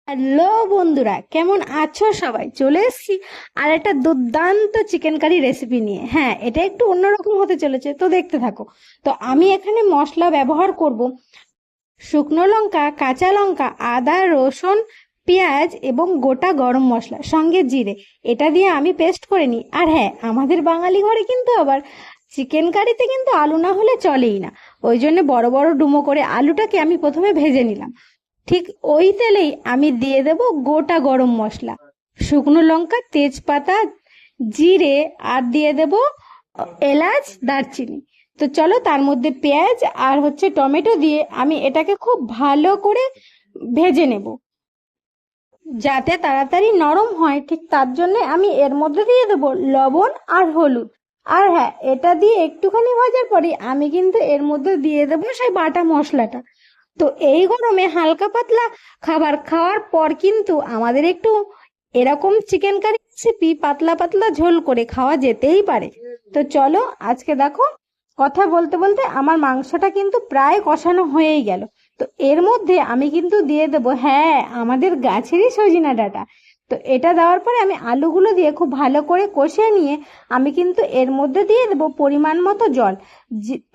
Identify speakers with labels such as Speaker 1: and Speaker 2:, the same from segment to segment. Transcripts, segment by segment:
Speaker 1: Hello বন্ধুরা, কেমন আছো সবাই? চলে এসেছি আর একটা দুর্দান্ত চিকেন কারি রেসিপি নিয়ে। হ্যাঁ, এটা একটু অন্যরকম হতে চলেছে, তো দেখতে থাকো। তো আমি এখানে মশলা ব্যবহার করব শুকনো লঙ্কা, কাঁচা লঙ্কা, আদা, রসুন, পেঁয়াজ এবং গোটা গরম মশলা, সঙ্গে জিরে। এটা দিয়ে আমি পেস্ট করে নিই। আর হ্যাঁ, আমাদের বাঙালি ঘরে কিন্তু আবার চিকেন কারিতে কিন্তু আলু না হলে চলেই না। ওই জন্য বড় বড় ডুমো করে আলুটাকে আমি প্রথমে ভেজে নিলাম। ঠিক ওই তেলেই আমি দিয়ে দেব গোটা গরম মশলা, শুকনো লঙ্কা, তেজপাতা, জিরে, আর দিয়ে দেব এলাচ, দারচিনি। তো চলো, তার মধ্যে পেঁয়াজ আর টমেটো দিয়ে আমি এটাকে খুব ভালো করে ভেজে নেব, যাতে তাড়াতাড়ি নরম হয়। ঠিক তার জন্য আমি এর মধ্যে দিয়ে দেব লবণ আর হলুদ। আর হ্যাঁ, এটা দিয়ে একটুখানি ভাজার পরে আমি কিন্তু এর মধ্যে দিয়ে দেবো সেই বাটা মশলাটা। তো এই গরমে হালকা পাতলা খাবার খাওয়ার পর কিন্তু আমাদের একটু এরকম চিকেন কারি রেসিপি পাতলা পাতলা ঝোল করে খাওয়া যেতেই পারে। তো চলো, আজকে দেখো, কথা বলতে বলতে আমার মাংসটা কিন্তু প্রায় কষানো হয়েই গেল। তো এর মধ্যে আমি কিন্তু দিয়ে দেবো, হ্যাঁ, আমাদের গাছেরই সজিনা ডাঁটা। তো এটা দেওয়ার পরে আমি আলুগুলো দিয়ে খুব ভালো করে কষিয়ে নিয়ে আমি কিন্তু এর মধ্যে দিয়ে দেবো পরিমাণ মতো জল।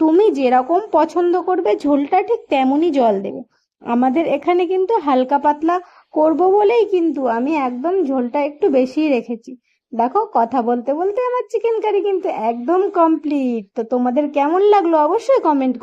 Speaker 1: তুমি যেরকম পছন্দ করবে ঝোলটা, ঠিক তেমনই জল দেবে। আমাদের এখানে কিন্তু হালকা পাতলা করব বলেই কিন্তু আমি একদম ঝোলটা একটু বেশিই রেখেছি। দেখো, কথা বলতে বলতে আমার চিকেন কারি কিন্তু একদম কমপ্লিট। তো তোমাদের কেমন লাগলো অবশ্যই কমেন্ট